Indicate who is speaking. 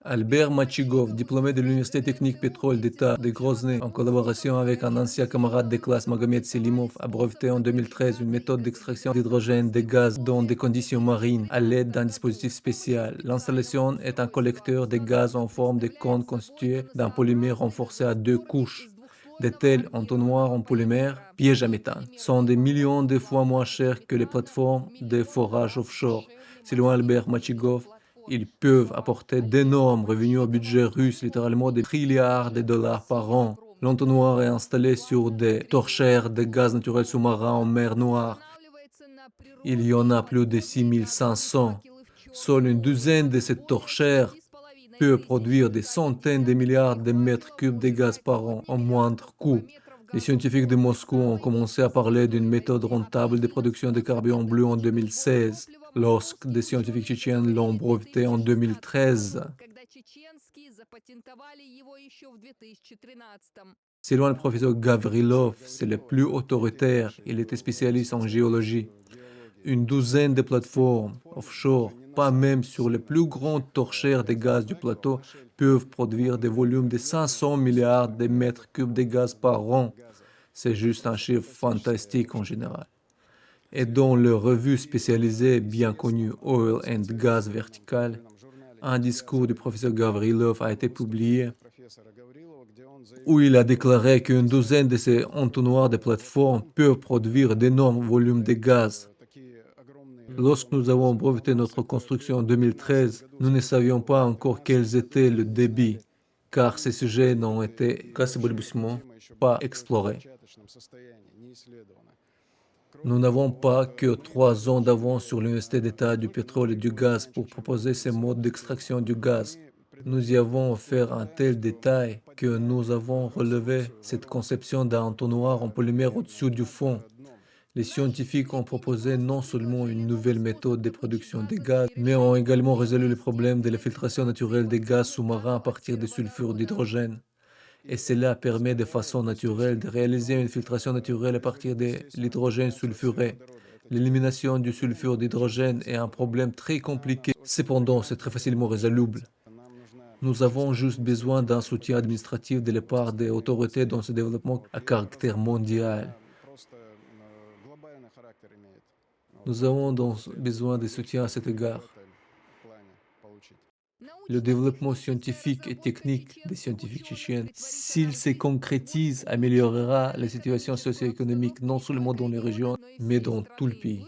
Speaker 1: Albert Machigov, diplômé de l'Université technique pétrole d'État de Grozny, en collaboration avec un ancien camarade de classe Magomed Selimov, a breveté en 2013 une méthode d'extraction d'hydrogène de gaz dans des conditions marines à l'aide d'un dispositif spécial. L'installation est un collecteur de gaz en forme de cône constitué d'un polymère renforcé à deux couches. De tels entonnoirs en polymère, pièges à méthane, sont des millions de fois moins chers que les plateformes de forage offshore. Selon Albert Machigov, ils peuvent apporter d'énormes revenus au budget russe, littéralement des trilliards de dollars par an. L'entonnoir est installé sur des torchères de gaz naturel sous-marin en mer Noire. Il y en a plus de 6500. Seule une douzaine de ces torchères peut produire des centaines de milliards de mètres cubes de gaz par an en moindre coût. Les scientifiques de Moscou ont commencé à parler d'une méthode rentable de production de carburant bleu en 2016, lorsque des scientifiques tchétchènes l'ont breveté en 2013. Selon le professeur Gavrilov, c'est le plus autoritaire. Il était spécialiste en géologie. Une douzaine de plateformes offshore, pas même sur les plus grandes torchères de gaz du plateau, peuvent produire des volumes de 500 milliards de mètres cubes de gaz par an. C'est juste un chiffre fantastique en général. Et dans le revue spécialisée bien connue Oil and Gas Vertical, un discours du professeur Gavrilov a été publié où il a déclaré qu'une douzaine de ces entonnoirs de plateformes peuvent produire d'énormes volumes de gaz. Lorsque nous avons breveté notre construction en 2013, nous ne savions pas encore quels étaient le débit, car ces sujets n'ont été pas explorés. Nous n'avons pas que 3 ans d'avance sur l'Université d'État du pétrole et du gaz pour proposer ces modes d'extraction du gaz. Nous y avons offert un tel détail que nous avons relevé cette conception d'un entonnoir en polymère au-dessus du fond. Les scientifiques ont proposé non seulement une nouvelle méthode de production des gaz, mais ont également résolu le problème de la filtration naturelle des gaz sous-marins à partir des sulfures d'hydrogène. Et cela permet de façon naturelle de réaliser une filtration naturelle à partir de l'hydrogène sulfuré. L'élimination du sulfure d'hydrogène est un problème très compliqué. Cependant, c'est très facilement résoluble. Nous avons juste besoin d'un soutien administratif de la part des autorités dans ce développement à caractère mondial. Nous avons donc besoin de soutien à cet égard. Le développement scientifique et technique des scientifiques tchétchènes, s'il se concrétise, améliorera la situation socio-économique non seulement dans les régions, mais dans tout le pays.